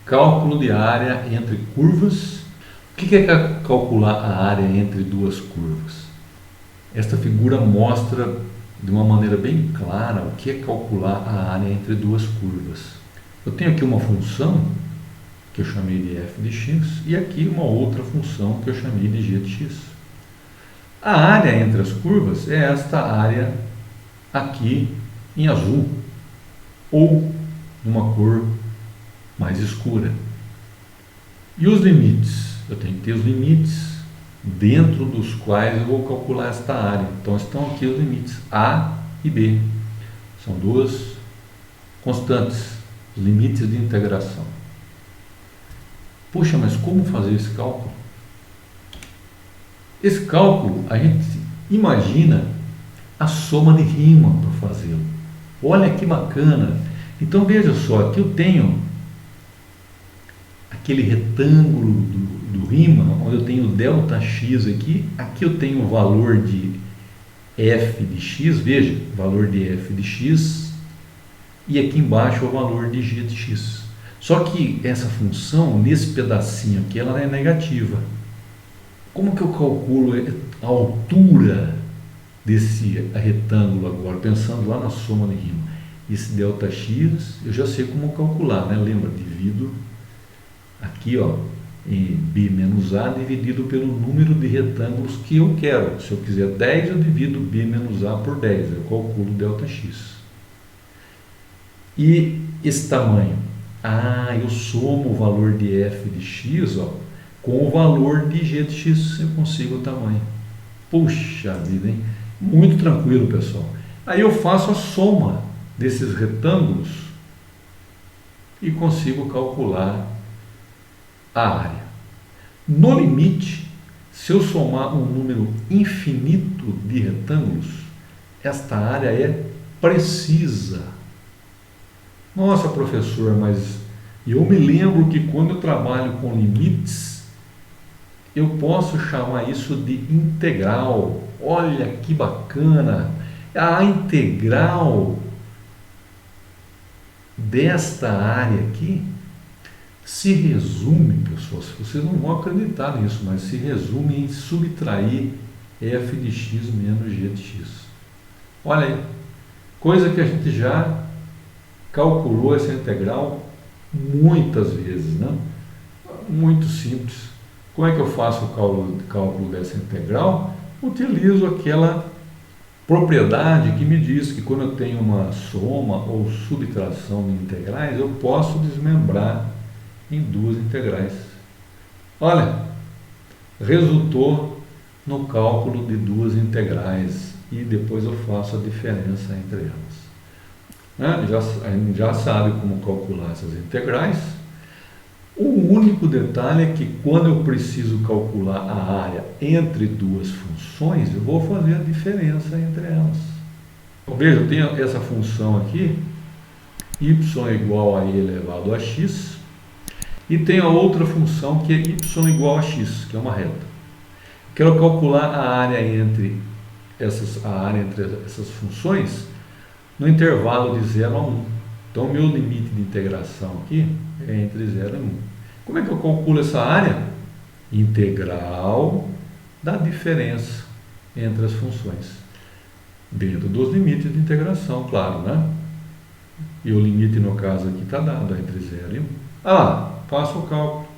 Cálculo de área entre curvas. O que é calcular a área entre duas curvas? Esta figura mostra de uma maneira bem clara o que é calcular a área entre duas curvas. Eu tenho aqui uma função que eu chamei de f de x e aqui uma outra função que eu chamei de g de x. A área entre as curvas é esta área aqui em azul ou numa cor mais escura. E os limites? Eu tenho que ter os limites dentro dos quais eu vou calcular esta área. Então estão aqui os limites A e B. São duas constantes, os limites de integração. Puxa, mas como fazer esse cálculo? Esse cálculo a gente imagina a soma de rima para fazê-lo. Olha que bacana! Então veja só, aqui eu tenho aquele retângulo do rima, onde eu tenho ΔX aqui eu tenho o valor de f de x, veja, valor de f de x, e aqui embaixo o valor de g de x. Só que essa função, nesse pedacinho aqui, ela é negativa. Como que eu calculo a altura desse retângulo agora, pensando lá na soma de rima? Esse ΔX, eu já sei como calcular, né? Lembra, divido aqui, ó, em b menos a dividido pelo número de retângulos que eu quero. Se eu quiser 10, eu divido b menos a por 10, eu calculo ΔX. E esse tamanho? Eu somo o valor de f de x, ó, com o valor de g de x, eu consigo o tamanho. Puxa vida, hein? Muito tranquilo, pessoal. Aí eu faço a soma desses retângulos e consigo calcular a área. No limite, se eu somar um número infinito de retângulos, esta área é precisa. Nossa, professor, mas eu me lembro que quando eu trabalho com limites, eu posso chamar isso de integral. Olha que bacana! A integral desta área aqui se resume, pessoal, vocês não vão acreditar nisso, mas se resume em subtrair f de x menos g de x. Olha aí, coisa que a gente já calculou essa integral muitas vezes, né? Muito simples. Como é que eu faço o cálculo dessa integral? Utilizo aquela propriedade que me diz que quando eu tenho uma soma ou subtração de integrais, eu posso desmembrar em duas integrais. Olha, resultou no cálculo de duas integrais e depois eu faço a diferença entre elas. A gente já sabe como calcular essas integrais. O único detalhe é que quando eu preciso calcular a área entre duas funções, eu vou fazer a diferença entre elas. Veja, eu tenho essa função aqui, y é igual a e elevado a x, e tenho a outra função que é y igual a x, que é uma reta. Quero calcular a área entre essas funções no intervalo de 0 a 1. Então, o meu limite de integração aqui é entre 0 e 1. Como é que eu calculo essa área? Integral da diferença entre as funções. Dentro dos limites de integração, claro, né? E o limite, no caso aqui, está dado, entre 0 e 1. Faço o cálculo.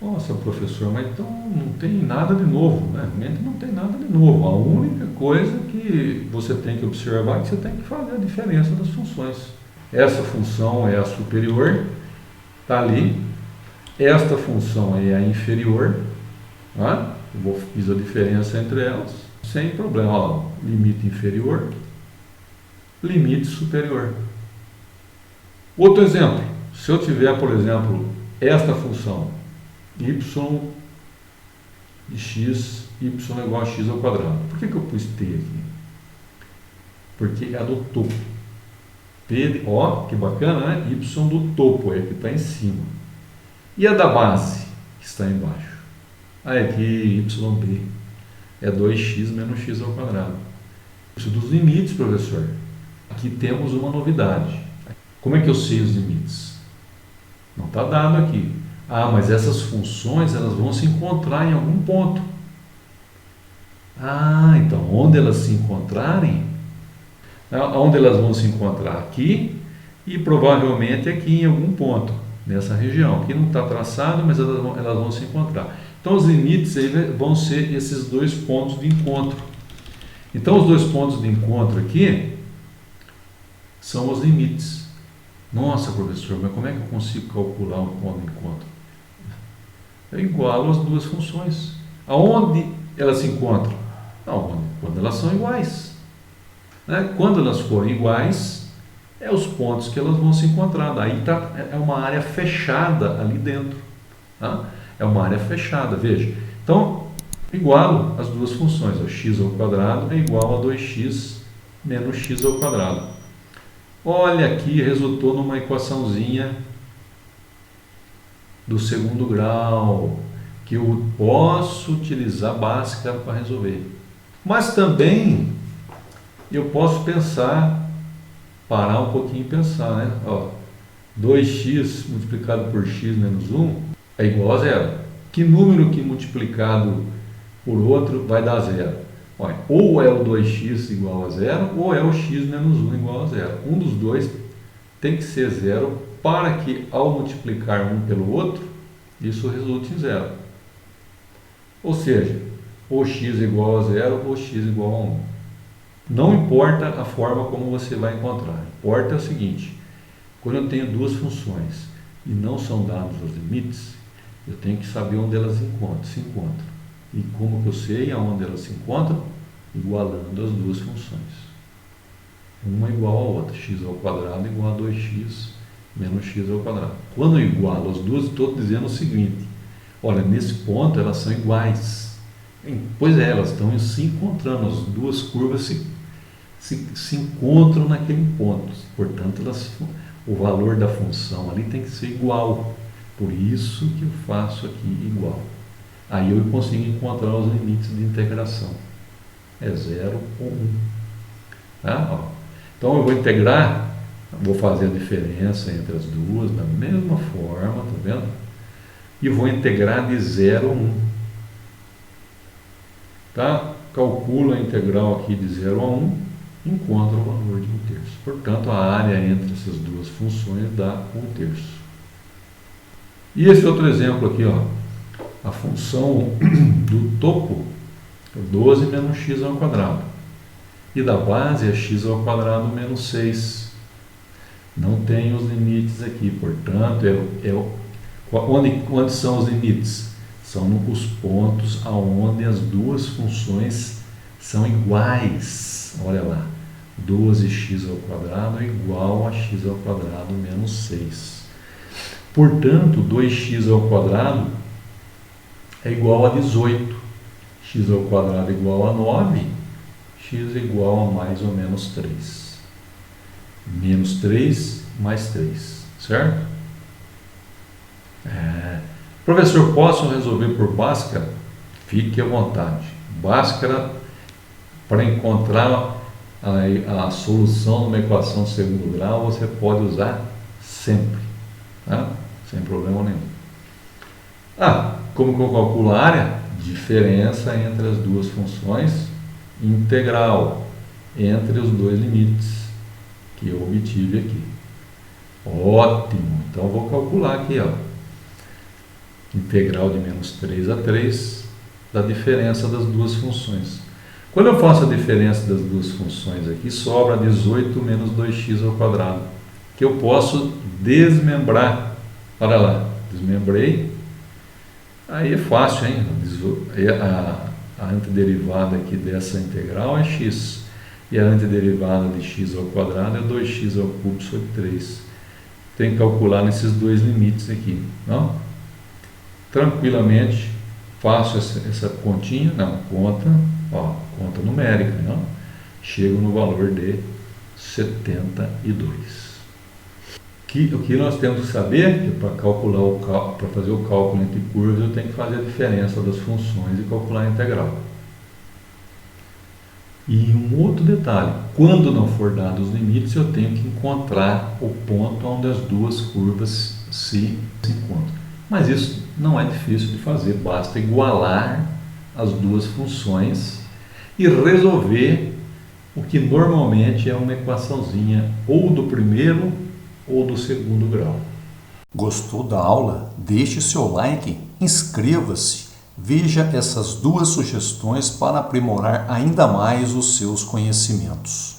Nossa, professor, mas então não tem nada de novo, né? Realmente não tem nada de novo. A única coisa que você tem que observar é que você tem que fazer a diferença das funções. Essa função é a superior, está ali. Esta função é a inferior, né? Fiz a diferença entre elas, sem problema. Ó, limite inferior, limite superior. Outro exemplo, se eu tiver, por exemplo, esta função, y de x, y igual a x ao quadrado. Por que eu pus t aqui? Porque é a do topo. Que bacana, né? Y do topo, é que está em cima. E a da base, que está embaixo? Aqui, yb, é 2x menos x ao quadrado. Isso dos limites, professor. Aqui temos uma novidade. Como é que eu sei os limites? Não está dado aqui. Ah, mas essas funções elas vão se encontrar em algum ponto. Ah, então onde elas se encontrarem, onde elas vão se encontrar? Aqui e provavelmente aqui em algum ponto, nessa região. Aqui não está traçado, mas elas vão se encontrar. Então os limites aí vão ser esses dois pontos de encontro. Então os dois pontos de encontro aqui são os limites. Nossa, professor, mas como é que eu consigo calcular um ponto de encontro? Eu igualo as duas funções. Aonde elas se encontram? Aonde? Quando elas são iguais. Né? Quando elas forem iguais, é os pontos que elas vão se encontrar. Daí é uma área fechada ali dentro. Tá? É uma área fechada, veja. Então, igualo as duas funções. O x ao quadrado é igual a 2x menos x ao quadrado. Olha aqui, resultou numa equaçãozinha do segundo grau, que eu posso utilizar Bhaskara para resolver. Mas também eu posso pensar, parar um pouquinho e pensar, né? 2x multiplicado por x menos 1 é igual a zero. Que número que multiplicado por outro vai dar zero? Olha, ou é o 2x igual a zero, ou é o x menos 1 igual a zero. Um dos dois tem que ser zero para que, ao multiplicar um pelo outro, isso resulte em zero. Ou seja, ou x igual a zero, ou x igual a 1. Não importa a forma como você vai encontrar. Importa o seguinte: quando eu tenho duas funções e não são dados os limites, eu tenho que saber onde elas se encontram. E como que eu sei aonde elas se encontram? Igualando as duas funções. Uma igual a outra, x ao quadrado igual a 2x menos x ao quadrado. Quando eu igualo as duas, estou dizendo o seguinte: olha, nesse ponto elas são iguais. Pois é, elas estão se encontrando, as duas curvas se encontram naquele ponto. Portanto, o valor da função ali tem que ser igual. Por isso que eu faço aqui igual. Aí eu consigo encontrar os limites de integração. É 0 ou 1. Tá? Então eu vou integrar, vou fazer a diferença entre as duas da mesma forma, tá vendo? E vou integrar de 0 a 1. Tá? Calculo a integral aqui de 0 a 1, encontro o valor de 1/3. Portanto, a área entre essas duas funções dá 1/3. E esse outro exemplo aqui, a função do topo é 12 menos x ao quadrado. E da base é x ao quadrado menos 6. Não tem os limites aqui, portanto, onde são os limites? São os pontos aonde as duas funções são iguais. Olha lá, 12x ao quadrado é igual a x ao quadrado menos 6. Portanto, 2x ao quadrado é igual a 18. X ao quadrado é igual a 9. X é igual a mais ou menos 3. Menos 3 mais 3, certo? Professor, posso resolver por Bhaskara? Fique à vontade. Bhaskara, para encontrar a solução de uma equação de segundo grau, você pode usar sempre, tá? Sem problema nenhum. Como que eu calculo a área? Diferença entre as duas funções, integral entre os dois limites que eu obtive aqui. Ótimo! Então eu vou calcular aqui, integral de menos 3 a 3 da diferença das duas funções. Quando eu faço a diferença das duas funções aqui, sobra 18 menos 2x ao quadrado, que eu posso desmembrar. Olha lá, desmembrei. Aí é fácil, hein? A antiderivada aqui dessa integral é x. E a antiderivada de x ao quadrado é 2x ao cubo sobre 3. Tem que calcular nesses dois limites aqui. Não? Tranquilamente faço essa continha, conta numérica, não? Chego no valor de 72. O que nós temos que saber que para fazer o cálculo entre curvas eu tenho que fazer a diferença das funções e calcular a integral. E um outro detalhe: quando não for dados os limites, eu tenho que encontrar o ponto onde as duas curvas se encontram. Mas isso não é difícil de fazer, basta igualar as duas funções e resolver o que normalmente é uma equaçãozinha ou do primeiro ou do segundo grau. Gostou da aula? Deixe seu like, inscreva-se, veja essas duas sugestões para aprimorar ainda mais os seus conhecimentos.